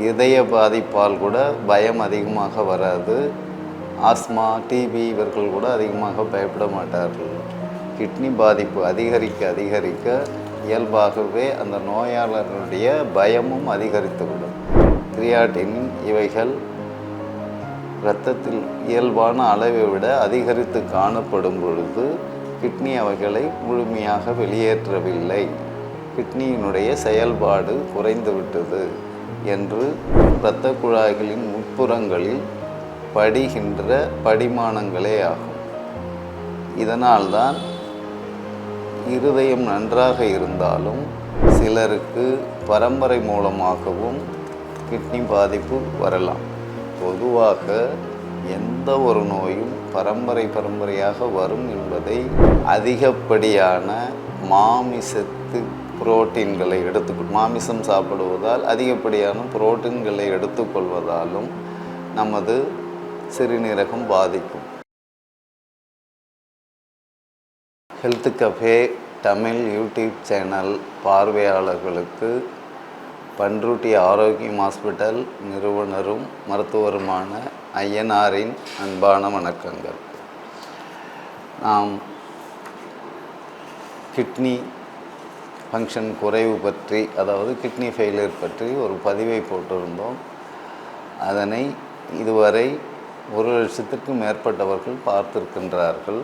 இதய பாதிப்பால் கூட பயம் அதிகமாக வராது. ஆஸ்மா, டிபி இவர்கள் கூட அதிகமாக பயப்பட மாட்டார்கள். கிட்னி பாதிப்பு அதிகரிக்க அதிகரிக்க இயல்பாகவே அந்த நோயாளர்களுடைய பயமும் அதிகரித்துவிடும். கிரியாட்டின் இவைகள் இரத்தத்தில் இயல்பான அளவை விட அதிகரித்து காணப்படும் பொழுது கிட்னி அவைகளை முழுமையாக வெளியேற்றவில்லை, கிட்னியினுடைய செயல்பாடு குறைந்துவிட்டது என்று இரத்த குழாய்களின் உட்புறங்களில் படிகின்ற படிமானங்களே ஆகும். இதனால்தான் இருதயம் நன்றாக இருந்தாலும் சிலருக்கு பரம்பரை மூலமாகவும் கிட்னி பாதிப்பு வரலாம். பொதுவாக எந்த ஒரு நோயும் பரம்பரையாக வரும் என்பதை அதிகப்படியான மாமிசத்து புரோட்டீன்களை மாமிசம் சாப்பிடுவதால் அதிகப்படியான புரோட்டீன்களை எடுத்துக்கொள்வதாலும் நமது சிறுநீரகம் பாதிக்கும். Health cafe Tamil YouTube channel பார்வையாளர்களுக்கு பண்ருட்டி ஆரோக்கியம் ஹாஸ்பிட்டல் நிறுவனரும் மருத்துவருமான ஐயனாரின் அன்பான வணக்கங்கள். நாம் கிட்னி ஃபங்க்ஷன் குறைவு பற்றி, அதாவது கிட்னி ஃபெயிலியர் பற்றி ஒரு பதிவை போட்டிருந்தோம். அதனை இதுவரை 1,00,000க்கும் மேற்பட்டவர்கள் பார்த்திருக்கின்றார்கள்.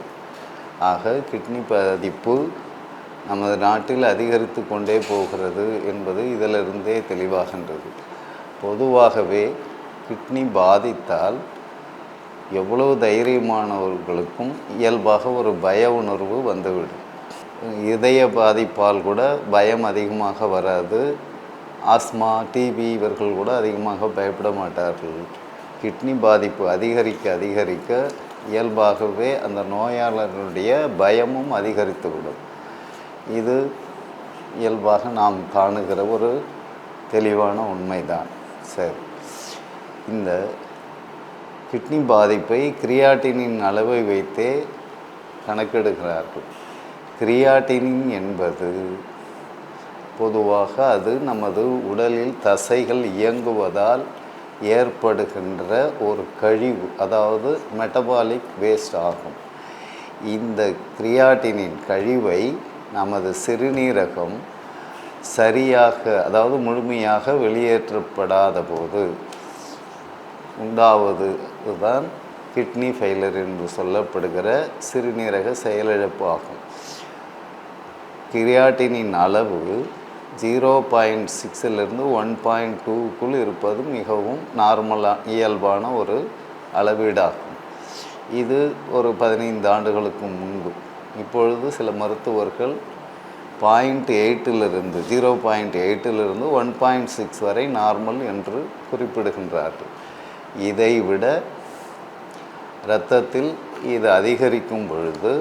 ஆக கிட்னி பாதிப்பு நமது நாட்டில் அதிகரித்து கொண்டே போகிறது என்பது இதிலிருந்தே தெளிவாகின்றது. பொதுவாகவே கிட்னி பாதித்தால் எவ்வளவு தைரியமானவர்களுக்கும் இயல்பாக ஒரு பய உணர்வு வந்துவிடும். இதய பாதிப்பால் கூட பயம் அதிகமாக வராது. ஆஸ்மா, டிபி இவர்கள் கூட அதிகமாக பயப்பட மாட்டார்கள். கிட்னி பாதிப்பு அதிகரிக்க அதிகரிக்க இயல்பாகவே அந்த நோயாளர்களுடைய பயமும் அதிகரித்துவிடும். இது இயல்பாக நாம் காணுகிற ஒரு தெளிவான உண்மைதான். சரி, இந்த கிட்னி பாதிப்பை கிரியாட்டினின் அளவை வைத்தே கணக்கெடுக்கிறார்கள். கிரியாட்டினின் என்பது பொதுவாக அது நமது உடலில் தசைகள் இயங்குவதால் ஏற்படுகின்ற ஒரு கழிவு, அதாவது மெட்டபாலிக் வேஸ்ட் ஆகும். இந்த கிரியாட்டினின் கழிவை நமது சிறுநீரகம் சரியாக, அதாவது முழுமையாக வெளியேற்றப்படாத போது உண்டாவது தான் கிட்னி ஃபெயிலியர் என்று சொல்லப்படுகிற சிறுநீரக செயலிழப்பு ஆகும். கிரியாட்டினின் அளவு 0.6 1.2க்குள் இருப்பது மிகவும் இயல்பான ஒரு அளவீடாகும். இது ஒரு 15 ஆண்டுகளுக்கு முன்பு. இப்பொழுது சில மருத்துவர்கள் 0.8 1.6 வரை நார்மல் என்று குறிப்பிடுகின்றார்கள். இதைவிட இரத்தத்தில் இது அதிகரிக்கும் பொழுது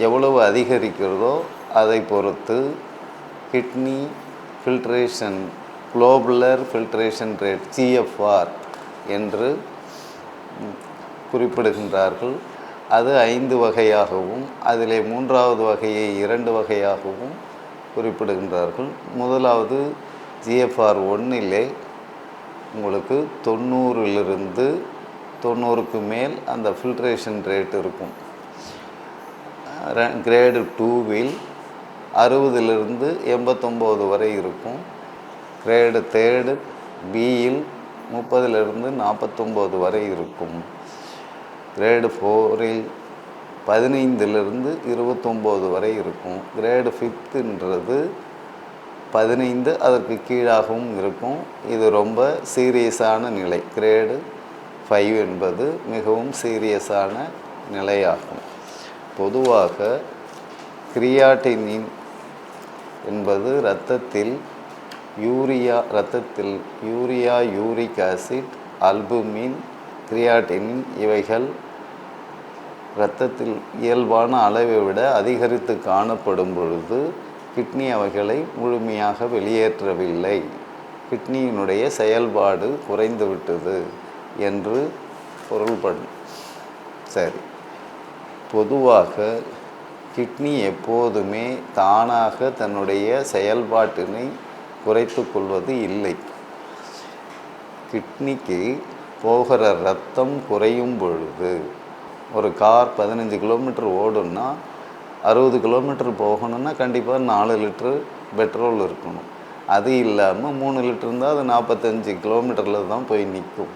எவ்வளவு அதிகரிக்கிறதோ அதை பொறுத்து kidney filtration, globular filtration rate, GFR என்று குறிப்பிடுகின்றார்கள். அது 5 வகையாகவும் அதிலே 3வது வகையை 2 வகையாகவும் குறிப்பிடுகின்றார்கள். முதலாவது GFR 1 உங்களுக்கு 90லிருந்து 90க்கு மேல் அந்த ஃபில்ட்ரேஷன் ரேட் இருக்கும். கிரேடு 2வில் 60லிருந்து 89 வரை இருக்கும். கிரேடு 3 பியில் 30லிருந்து 49 வரை இருக்கும். கிரேடு 4ல் 15லிருந்து 29 வரை இருக்கும். கிரேடு 5ன்றது 15 அதற்கு கீழாகவும் இருக்கும். இது ரொம்ப சீரியஸான நிலை. கிரேடு 5 என்பது மிகவும் சீரியஸான நிலையாகும். பொதுவாக கிரியாட்டினின் என்பது இரத்தத்தில் urea, uric acid, albumin, creatinine இவைகள் இரத்தத்தில் இயல்பான அளவை விட அதிகரித்து காணப்படும் பொழுது கிட்னி அவைகளை முழுமையாக வெளியேற்றவில்லை, கிட்னியினுடைய செயல்பாடு குறைந்துவிட்டது என்று பொருள்படும். சரி, பொதுவாக கிட்னி எப்போதுமே தானாக தன்னுடைய செயல்பாட்டினை குறைத்து கொள்வது இல்லை. கிட்னிக்கு போகிற ரத்தம் குறையும் பொழுது, ஒரு கார் 15 கிலோமீட்டர் ஓடுன்னா 60 கிலோமீட்டர் போகணுன்னா கண்டிப்பாக 4 லிட்ரு பெட்ரோல் இருக்கணும். அது இல்லாமல் 3 லிட்டர் இருந்தால் அது 45 கிலோமீட்டரில் தான் போய் நிற்கும்.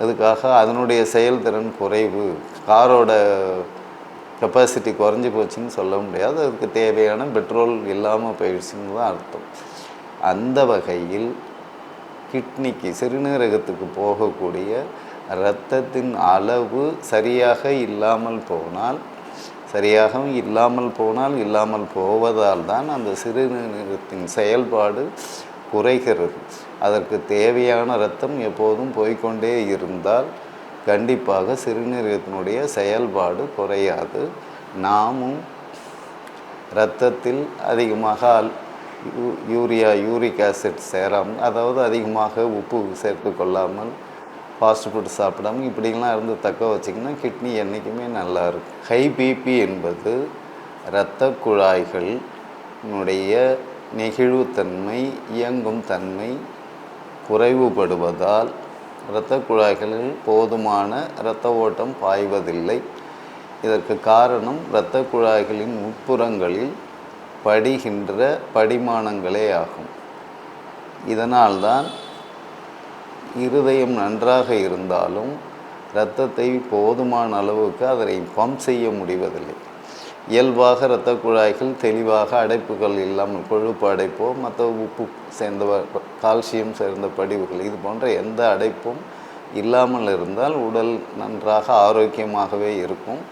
அதுக்காக அதனுடைய செயல்திறன் குறைவு, காரோட கெப்பாசிட்டி குறைஞ்சி போச்சுன்னு சொல்ல முடியாது. அதுக்கு தேவையான பெட்ரோல் இல்லாமல் போயிடுச்சுன்னு தான் அர்த்தம். அந்த வகையில் கிட்னிக்கு, சிறுநீரகத்துக்கு போகக்கூடிய இரத்தத்தின் அளவு சரியாக இல்லாமல் போவதால் தான் அந்த சிறுநீரகத்தின் செயல்பாடு குறைகிறது. அதற்கு தேவையான இரத்தம் எப்போதும் போய்கொண்டே இருந்தால் கண்டிப்பாக சிறுநீரகத்தினுடைய செயல்பாடு குறையாது. நாமும் இரத்தத்தில் அதிகமாக யூரிக் ஆசிட் சேராமல், அதாவது அதிகமாக உப்பு சேர்த்து கொள்ளாமல், ஃபாஸ்ட் ஃபுட் சாப்பிடாமல் இப்படிலாம் இருந்து தக்க வச்சிங்கன்னா கிட்னி என்றைக்குமே நல்லா இருக்கும். ஹை பிபி என்பது இரத்த குழாய்களுடைய நெகிழ்வுத்தன்மை, இயங்கும் தன்மை குறைவுபடுவதால் இரத்த குழாய்களில் போதுமான இரத்த ஓட்டம் பாய்வதில்லை. இதற்கு காரணம் இரத்த குழாய்களின் உட்புறங்களில் படிகின்ற படிமானங்களே ஆகும். இதனால்தான் இருதயம் நன்றாக இருந்தாலும் இரத்தத்தை போதுமான அளவுக்கு அதனை பம்ப் செய்ய முடிவதில்லை. இயல்பாக இரத்த குழாய்கள் தெளிவாக அடைப்புகள் இல்லாமல், கொழுப்பு அடைப்போ மற்ற உப்பு சேர்ந்த கால்சியம் சேர்ந்த படிவுகள் இது போன்ற எந்த அடைப்பும் இல்லாமல் இருந்தால் உடல் நன்றாக ஆரோக்கியமாகவே இருக்கும்.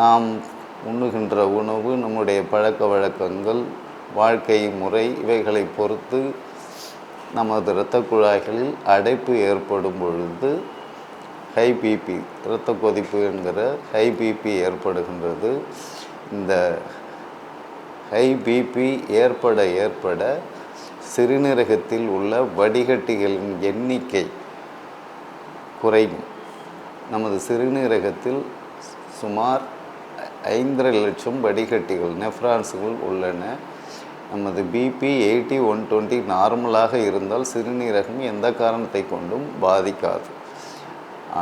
நாம் உண்ணுகின்ற உணவு, நம்முடைய பழக்க வழக்கங்கள், வாழ்க்கை முறை இவைகளை பொறுத்து நமது இரத்த குழாய்களில் அடைப்பு ஏற்படும் பொழுது ஹை பிபி, இரத்த கொதிப்பு என்கிற ஹை பிபி ஏற்படுகின்றது. இந்த ஹை பிபி ஏற்பட சிறுநீரகத்தில் உள்ள வடிகட்டிகளின் எண்ணிக்கை குறையும். நமது சிறுநீரகத்தில் சுமார் 5.5 லட்சம் வடிகட்டிகள், நெஃப்ரான்ஸுகள் உள்ளன. நமது பிபி 80/120 நார்மலாக இருந்தால் சிறுநீரகம் எந்த காரணத்தை கொண்டும் பாதிக்காது.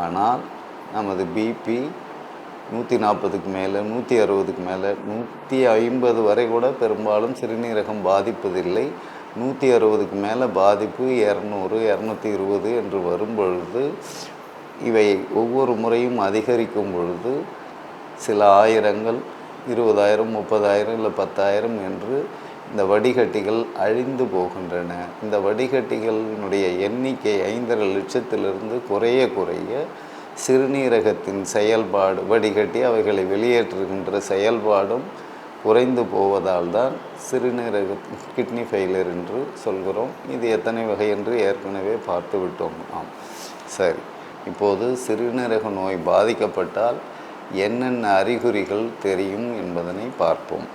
ஆனால் நமது பிபி 140க்கு மேலே, 160க்கு மேலே, 150 வரை கூட பெரும்பாலும் சிறுநீரகம் பாதிப்பதில்லை. 160க்கு மேலே பாதிப்பு 200, 220 என்று வரும் பொழுது, இவை ஒவ்வொரு முறையும் அதிகரிக்கும் பொழுது சில ஆயிரங்கள், 20,000, 30,000 இல்லை 10,000 என்று இந்த வடிகட்டிகள் அழிந்து போகின்றன. இந்த வடிகட்டிகளினுடைய எண்ணிக்கை 5.5 லட்சத்திலிருந்து குறைய சிறுநீரகத்தின் செயல்பாடு, வடிகட்டி அவைகளை வெளியேற்றுகின்ற செயல்பாடும் குறைந்து போவதால் தான் கிட்னி ஃபெயிலியர் என்று சொல்கிறோம். இது எத்தனை வகை என்று ஏற்கனவே பார்த்து விட்டோம் நாம். சரி, இப்போது சிறுநீரக நோய் பாதிக்கப்பட்டால் என்னென்ன அறிகுறிகள் தெரியும் என்பதனை பார்ப்போம்.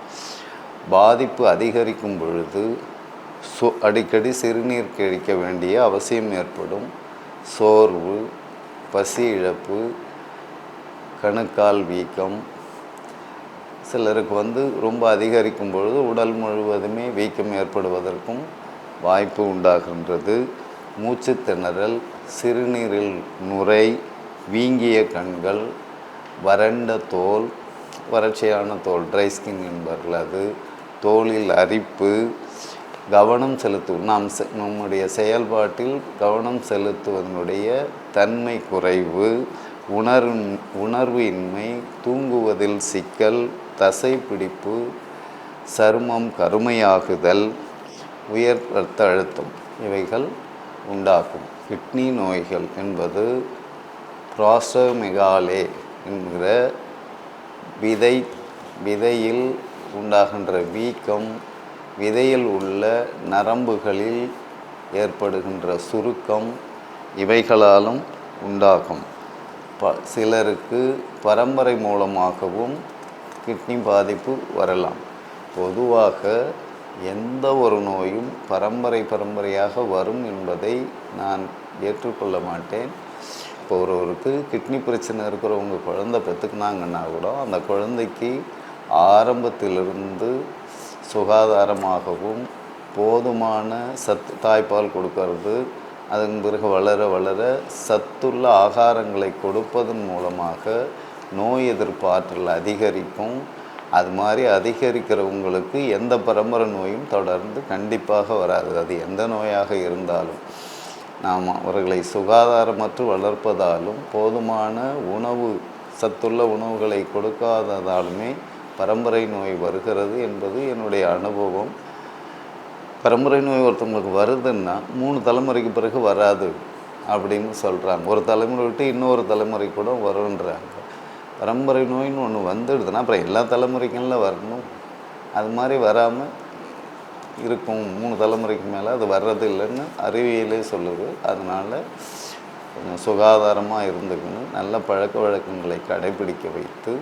பாதிப்பு அதிகரிக்கும் பொழுது அடிக்கடி சிறுநீர் கழிக்க வேண்டிய அவசியம் ஏற்படும். சோர்வு, பசி இழப்பு, கணுக்கால் வீக்கம், சிலருக்கு ரொம்ப அதிகரிக்கும் பொழுது உடல் முழுவதுமே வீக்கம் ஏற்படுவதற்கும் வாய்ப்பு உண்டாகின்றது. மூச்சு திணறல், சிறுநீரில் நுரை, வீங்கிய கண்கள், வறண்ட தோல், வறட்சியான தோல், ட்ரை ஸ்கின் என்பார்கள் அது, தோலில் அரிப்பு, கவனம் நம்முடைய செயல்பாட்டில் கவனம் செலுத்துவதனுடைய தன்மை குறைவு, உணர்வு இன்மை, தூங்குவதில் சிக்கல், தசை பிடிப்பு, சருமம் கருமையாகுதல், உயர் இரத்த அழுத்தம் இவைகள் உண்டாகும். கிட்னி நோய்கள் என்பது ப்ராஸ்டோமெகாலே என்கிற விதையில் உண்டாகின்ற வீக்கம், விதையில் உள்ள நரம்புகளில் ஏற்படுகின்ற சுருக்கம் இவைகளாலும் உண்டாகும். சிலருக்கு பரம்பரை மூலமாகவும் கிட்னி பாதிப்பு வரலாம். பொதுவாக எந்த ஒரு நோயும் பரம்பரையாக வரும் என்பதை நான் ஏற்றுக்கொள்ள மாட்டேன். இப்போ ஒருவருக்கு கிட்னி பிரச்சனை இருக்கிறவங்க குழந்தை பெற்றுக்கினாங்கன்னா கூட அந்த குழந்தைக்கு ஆரம்பத்திலிருந்து சுகாதாரமாகவும் போதுமான தாய்ப்பால் கொடுக்கறது, அதன் பிறகு வளர வளர சத்துள்ள ஆகாரங்களை கொடுப்பதன் மூலமாக நோய் எதிர்ப்பு ஆற்றல் அதிகரிக்கும். அது மாதிரி அதிகரிக்கிறவங்களுக்கு எந்த பரம்பரை நோயும் தொடர்ந்து கண்டிப்பாக வராது. அது எந்த நோயாக இருந்தாலும் நாம் அவர்களை சுகாதாரமற்று வளர்ப்பதாலும் போதுமான உணவு சத்துள்ள உணவுகளை கொடுக்காததாலுமே பரம்பரை நோய் வருகிறது என்பது என்னுடைய அனுபவம். பரம்பரை நோய் ஒருத்தவங்களுக்கு வருதுன்னா 3 தலைமுறைக்கு பிறகு வராது அப்படின்னு சொல்கிறாங்க. ஒரு தலைமுறை விட்டு இன்னொரு தலைமுறை கூட வருன்றாங்க. பரம்பரை நோயின்னு ஒன்று வந்துடுதுன்னா அப்புறம் எல்லா தலைமுறைகளில் வரணும். அது மாதிரி வராமல் இருக்கும். 3 தலைமுறைக்கு மேலே அது வர்றது இல்லைன்னு அறிவியலே சொல்லுது. அதனால் கொஞ்சம் சுகாதாரமாக இருந்துக்கணும். நல்ல பழக்க வழக்கங்களை கடைபிடிக்க வைத்து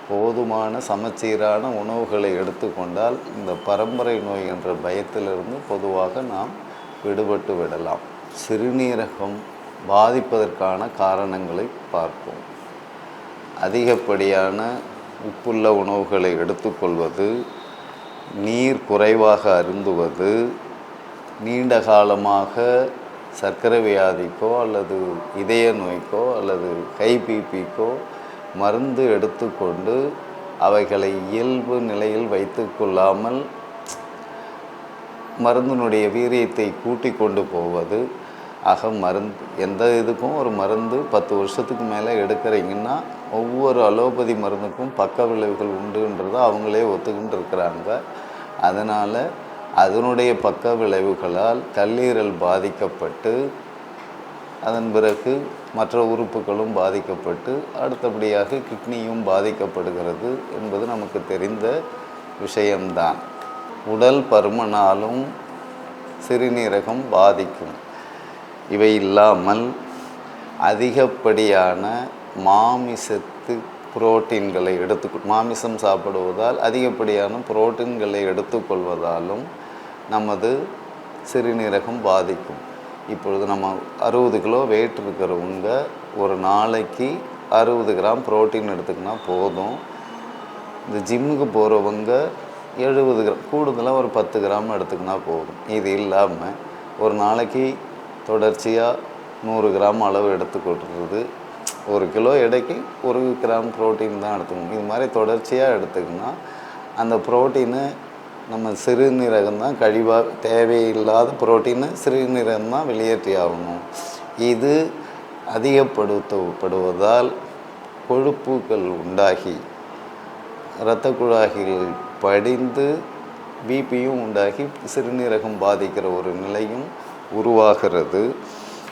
போதுமான சமச்சீரான உணவுகளை எடுத்துக்கொண்டால் இந்த பரம்பரை நோய் என்ற பயத்திலிருந்து பொதுவாக நாம் விடுபட்டு விடலாம். சிறுநீரகம் பாதிப்பதற்கான காரணங்களை பார்ப்போம். அதிகப்படியான உப்புள்ள உணவுகளை எடுத்துக்கொள்வது, நீர் குறைவாக அருந்துவது, நீண்ட காலமாக சர்க்கரை வியாதிக்கோ அல்லது இதய நோய்க்கோ அல்லது ஹை பிபிக்கோ மருந்து எடுத்துக்கொண்டு அவைகளை இயல்பு நிலையில் வைத்து கொள்ளாமல் மருந்தினுடைய வீரியத்தை கூட்டி கொண்டு போவது. ஆக மருந்து எந்த இதுக்கும் ஒரு மருந்து 10 வருஷத்துக்கு மேலே எடுக்கிறீங்கன்னா ஒவ்வொரு அலோபதி மருந்துக்கும் பக்க விளைவுகள் உண்டுன்றதை அவங்களே ஒத்துக்கிட்டு இருக்கிறாங்க. அதனால் அதனுடைய பக்க விளைவுகளால் கல்லீரல் பாதிக்கப்பட்டு அதன் பிறகு மற்ற உறுப்புகளும் பாதிக்கப்பட்டு அடுத்தபடியாக கிட்னியும் பாதிக்கப்படுகிறது என்பது நமக்கு தெரிந்த விஷயம்தான். உடல் பருமனாலும் சிறுநீரகம் பாதிக்கும். இவை இல்லாமல் அதிகப்படியான மாமிசத்து புரோட்டீன்களை மாமிசம் சாப்பிடுவதால் அதிகப்படியான புரோட்டீன்களை எடுத்துக்கொள்வதாலும் நமது சிறுநீரகம் பாதிக்கும். இப்பொழுது நம்ம 60 கிலோ வெயிட் இருக்கிறவங்க ஒரு நாளைக்கு 60 கிராம் புரோட்டீன் எடுத்துக்கினா போதும். இந்த ஜிம்முக்கு போகிறவங்க 70 கிராம் கூடுதலாக ஒரு 10 கிராம் எடுத்துக்கினா போதும். இது இல்லாமல் ஒரு நாளைக்கு தொடர்ச்சியாக 100 கிராம் அளவு எடுத்துக்கொள்கிறது. 1 கிலோ எடைக்கு 1 கிராம் புரோட்டீன் தான் எடுத்துக்கணும். இது மாதிரி தொடர்ச்சியாக எடுத்துக்கினா அந்த புரோட்டீனு நம்ம சிறுநீரகம் தான் கழிவாக தேவையில்லாத புரோட்டீனை சிறுநீரகம் தான் வெளியேற்றி ஆகணும். இது அதிகப்படுத்தப்படுவதால் கொழுப்புகள் உண்டாகி இரத்த குழாய்கள் படிந்து பிபியும் உண்டாகி சிறுநீரகம் பாதிக்கிற ஒரு நிலையும் உருவாகிறது.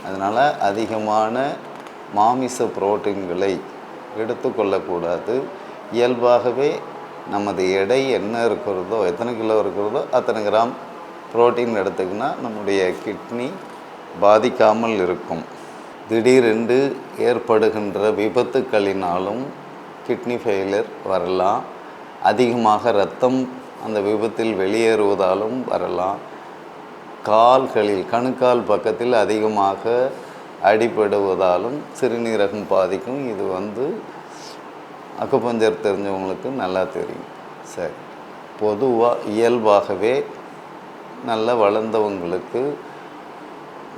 அதனால் அதிகமான மாமிச புரோட்டீன்களை எடுத்துக்கொள்ளக்கூடாது. இயல்பாகவே நமது எடை என்ன இருக்கிறதோ எத்தனை கிலோ இருக்கிறதோ அத்தனை கிராம் புரோட்டீன் எடுத்துக்கினா நம்முடைய கிட்னி பாதிக்காமல் இருக்கும். திடீரென்று ஏற்படுகின்ற விபத்துக்களினாலும் கிட்னி ஃபெயிலியர் வரலாம். அதிகமாக இரத்தம் அந்த விபத்தில் வெளியேறுவதாலும் வரலாம். கால்களில் கணுக்கால் பக்கத்தில் அதிகமாக அடிபடுவதாலும் சிறுநீரகம் பாதிக்கும். இது அக்குபஞ்சர் தெரிஞ்சவங்களுக்கு நல்லா தெரியும். சரி, பொதுவாக இயல்பாகவே நல்ல வளர்ந்தவங்களுக்கு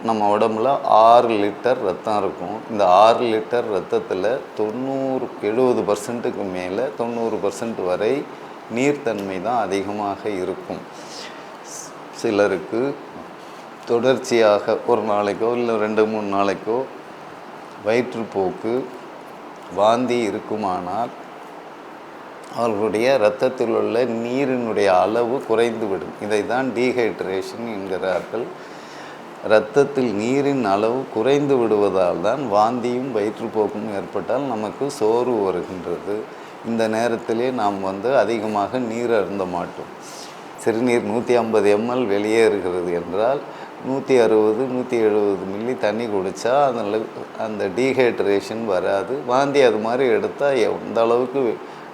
நம்ம உடம்புல 6 லிட்டர் ரத்தம் இருக்கும். இந்த 6 லிட்டர் ரத்தத்தில் 70% மேலே 90% வரை நீர்த்தன்மை தான் அதிகமாக இருக்கும். சிலருக்கு தொடர்ச்சியாக ஒரு நாளைக்கோ இல்லை 2-3 நாளைக்கோ வயிற்றுப்போக்கு வாந்தி இருக்குமானால் அவர்களுடைய இரத்தத்தில் உள்ள நீரினுடைய அளவு குறைந்துவிடும். இதை தான் டீஹைட்ரேஷன் என்கிறார்கள். இரத்தத்தில் நீரின் அளவு குறைந்து விடுவதால் தான் வாந்தியும் வயிற்றுப்போக்கும் ஏற்பட்டால் நமக்கு சோர்வு வருகின்றது. இந்த நேரத்திலே நாம் அதிகமாக நீர் அருந்த மாட்டோம். சிறுநீர் 150 ml வெளியேறுகிறது என்றால் 160-170 மில்லி தண்ணி குடித்தா அந்த டீஹைட்ரேஷன் வராது. வாந்தி அது மாதிரி எடுத்தால் எந்த அளவுக்கு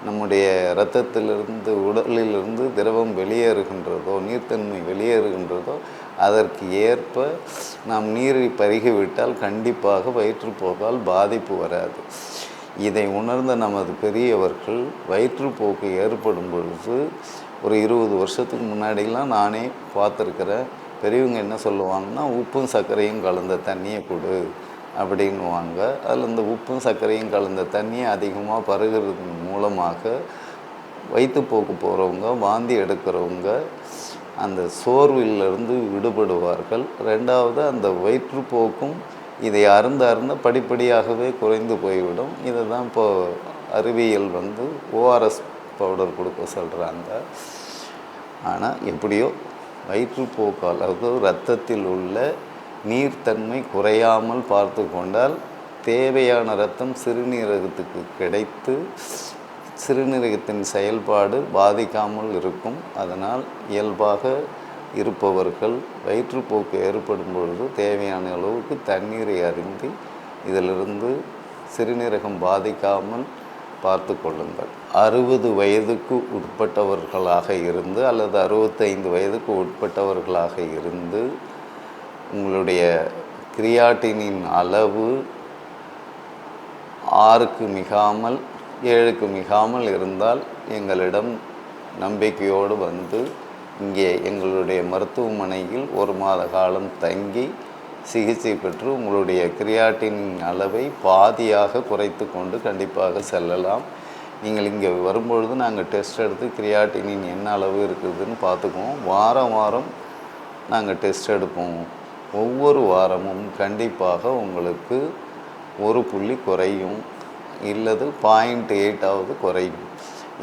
நம்முடைய இரத்தத்திலிருந்து உடலிலிருந்து திரவம் வெளியேறுகின்றதோ நீர்த்தன்மை வெளியேறுகின்றதோ அதற்கு ஏற்ப நாம் நீரை பருகிவிட்டால் கண்டிப்பாக வயிற்றுப்போக்கால் பாதிப்பு வராது. இதை உணர்ந்த நமது பெரியவர்கள் வயிற்றுப்போக்கு ஏற்படும் பொழுது ஒரு 20 வருஷத்துக்கு முன்னாடிலாம் நானே பார்த்துருக்கிறேன். பெரியவங்க என்ன சொல்லுவாங்கன்னா உப்பும் சர்க்கரையும் கலந்த தண்ணியை கொடு அப்படின்னுவாங்க. அதில் இந்த உப்பும் சர்க்கரையும் கலந்த தண்ணியை அதிகமாக பருகிறது மூலமாக வயிற்றுப்போக்கு போகிறவங்க, வாந்தி எடுக்கிறவங்க அந்த சோர்விலிருந்து விடுபடுவார்கள். ரெண்டாவது, அந்த வயிற்றுப்போக்கும் இதை அருந்த படிப்படியாகவே குறைந்து போய்விடும். இதை தான் இப்போது அறிவியல் ஓஆர்எஸ் பவுடர் கொடுக்க சொல்கிறாங்க. ஆனால் எப்படியோ வயிற்றுப்போக்கு அளவு இரத்தத்தில் உள்ள நீர்த்தன்மை குறையாமல் பார்த்து கொண்டால் தேவையான இரத்தம் சிறுநீரகத்துக்கு கிடைத்து சிறுநீரகத்தின் செயல்பாடு பாதிக்காமல் இருக்கும். அதனால் இயல்பாக இருப்பவர்கள் வயிற்றுப்போக்கு ஏற்படும் பொழுது தேவையான அளவுக்கு தண்ணீரை அருந்தி இதிலிருந்து சிறுநீரகம் பாதிக்காமல் பார்த்து கொள்ளுங்கள். 60 வயதுக்கு உட்பட்டவர்களாக இருந்து அல்லது 65 வயதுக்கு உட்பட்டவர்களாக இருந்து உங்களுடைய கிரியாட்டினின் அளவு 6க்கு மிகாமல் 7க்கு மிகாமல் இருந்தால் எங்களிடம் நம்பிக்கையோடு இங்கே எங்களுடைய மருத்துவமனையில் 1 மாத காலம் தங்கி சிகிச்சை பெற்று உங்களுடைய கிரியாட்டினின் அளவை பாதியாக குறைத்து கொண்டு கண்டிப்பாக செல்லலாம். நீங்கள் இங்கே வரும்பொழுது நாங்கள் டெஸ்ட் எடுத்து கிரியாட்டினின் என்ன அளவு இருக்குதுன்னு பார்த்துக்குவோம். வாரம் வாரம் நாங்கள் டெஸ்ட் எடுப்போம். ஒவ்வொரு வாரமும் கண்டிப்பாக உங்களுக்கு 1 புள்ளி குறையும், இல்லது 0.8 குறையும்.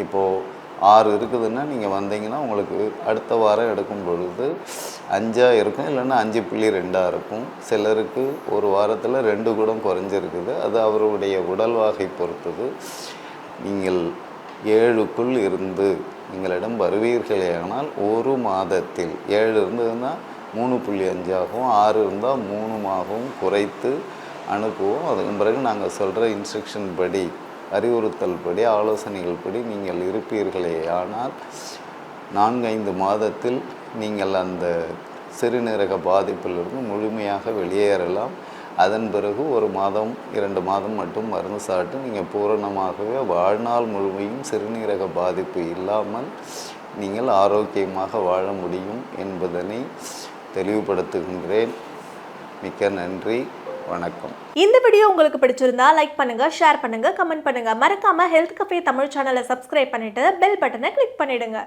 இப்போது 6 இருக்குதுன்னா நீங்கள் வந்தீங்கன்னா உங்களுக்கு அடுத்த வாரம் எடுக்கும் பொழுது 5 இருக்கும், இல்லைன்னா 5.2 இருக்கும். சிலருக்கு ஒரு வாரத்தில் 2 கூட குறைஞ்சிருக்குது. அது அவருடைய உடல் வகை பொறுத்தது. நீங்கள் 7க்குள் இருந்து எங்களிடம் வருவீர்களேயானால் 1 மாதத்தில் 7 இருந்ததுன்னா 3.5 ஆகும், 6 இருந்தால் 3 குறைத்து அனுப்புவோம். அதுக்கு பிறகு நாங்கள் சொல்கிற இன்ஸ்ட்ரக்ஷன் படி, அறிவுறுத்தல் படி, ஆலோசனைகள் படி நீங்கள் இருப்பீர்களே ஆனால் 4-5 மாதத்தில் நீங்கள் அந்த சிறுநீரக பாதிப்பிலிருந்து முழுமையாக வெளியேறலாம். அதன் பிறகு 1 மாதம் 2 மாதம் மட்டும் மருந்து சாப்பிட்டு நீங்கள் பூரணமாகவே வாழ்நாள் முழுமையும் சிறுநீரக பாதிப்பு இல்லாமல் நீங்கள் ஆரோக்கியமாக வாழ முடியும் என்பதனை தெளிவுபடுத்துகின்றேன். மிக்க நன்றி, வணக்கம். இந்த வீடியோ உங்களுக்கு பிடிச்சிருந்தா லைக் பண்ணுங்க, ஷேர் பண்ணுங்க, கமெண்ட் பண்ணுங்க. மறக்காம ஹெல்த் கஃபே தமிழ் சேனலை சப்ஸ்கிரைப் பண்ணிட்டு பெல் பட்டனை கிளிக் பண்ணிடுங்க.